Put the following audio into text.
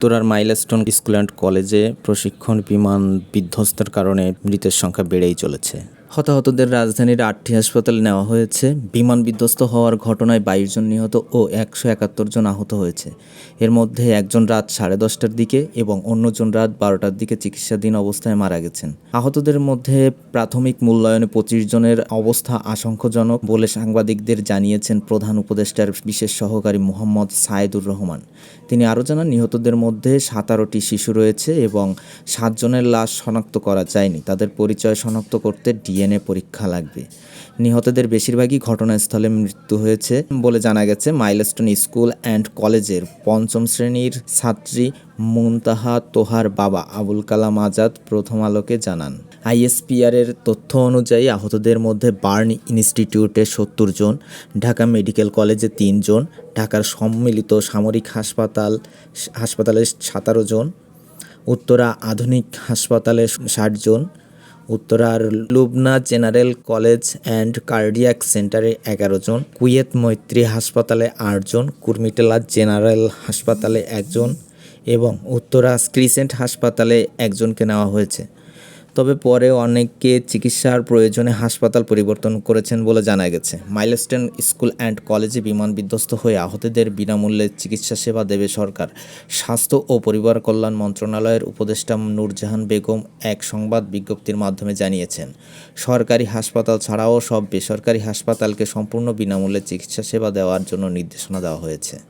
উত্তরার milestone school and কলেজে প্রশিক্ষণ বিমান বিধ্বস্তের কারণে মৃতের সংখ্যা বেড়েই চলেছে। হতাহতদের রাজধানীর ৮টি হাসপাতালে নেওয়া হয়েছে। বিমান বিধ্বস্ত হওয়ার ঘটনায় ২২ জন নিহত ও ১৭১ জন আহত হয়েছে। এর মধ্যে একজন রাত 10:30টার দিকে এবং অন্যজন রাত 12টার দিকে চিকিৎসাধীন অবস্থায় মারা গেছেন। আহতদের মধ্যে প্রাথমিক মূল্যায়নে ২৫ জনের অবস্থা আশঙ্কাজনক বলে সাংবাদিকদের জানিয়েছেন প্রধান উপদেষ্টার বিশেষ সহকারী মোহাম্মদ সায়েদুর রহমান। তিনি আরও জানান, নিহতদের মধ্যে 17টি শিশু রয়েছে এবং 7 জনের লাশ শনাক্ত করা যায়নি। তাদের পরিচয় শনাক্ত করতে ডিএনএ পরীক্ষা লাগবে। নিহতদের বেশিরভাগই ঘটনাস্থলে মৃত্যু হয়েছে বলে জানা গেছে। মাইলস্টোন স্কুল অ্যান্ড কলেজের ৫ম শ্রেণীর ছাত্রী মুনতাহা তোহার বাবা আবুল কালাম আজাদ প্রথম আলোকে জানান, আইএসপিআরের তথ্য অনুযায়ী আহতদের মধ্যে বার্ন ইনস্টিটিউটে ৭০ জন, ঢাকা মেডিকেল কলেজে 3 জন, ঢাকার সম্মিলিত সামরিক হাসপাতালে 17 জন, উত্তরা আধুনিক হাসপাতালে 60 জন, উত্তরার Lubna general college and cardiac সেন্টারে 11 জন, কুয়েত মৈত্রী হাসপাতালে 8 জন, কুর্মিটোলা জেনারেল হাসপাতালে 1 জন এবং উত্তরা ক্রিসেন্ট হাসপাতালে 1 জনকে নেওয়া হয়েছে। তবে পরে অনেকে চিকিৎসার প্রয়োজনে হাসপাতাল পরিবর্তন করেছেন বলে জানা গেছে। মাইলস্টোন স্কুল অ্যান্ড কলেজে বিমান বিধ্বস্ত হয়ে আহতদের বিনামূল্যে চিকিৎসা সেবা দেবে সরকার। স্বাস্থ্য ও পরিবার কল্যাণ মন্ত্রণালয়ের উপদেষ্টা নূরজাহান বেগম এক সংবাদ বিজ্ঞপ্তির মাধ্যমে জানিয়েছেন, সরকারি হাসপাতাল ছাড়াও সব বেসরকারি হাসপাতালকে সম্পূর্ণ বিনামূল্যে চিকিৎসা সেবা দেওয়ার জন্য নির্দেশনা দেওয়া হয়েছে।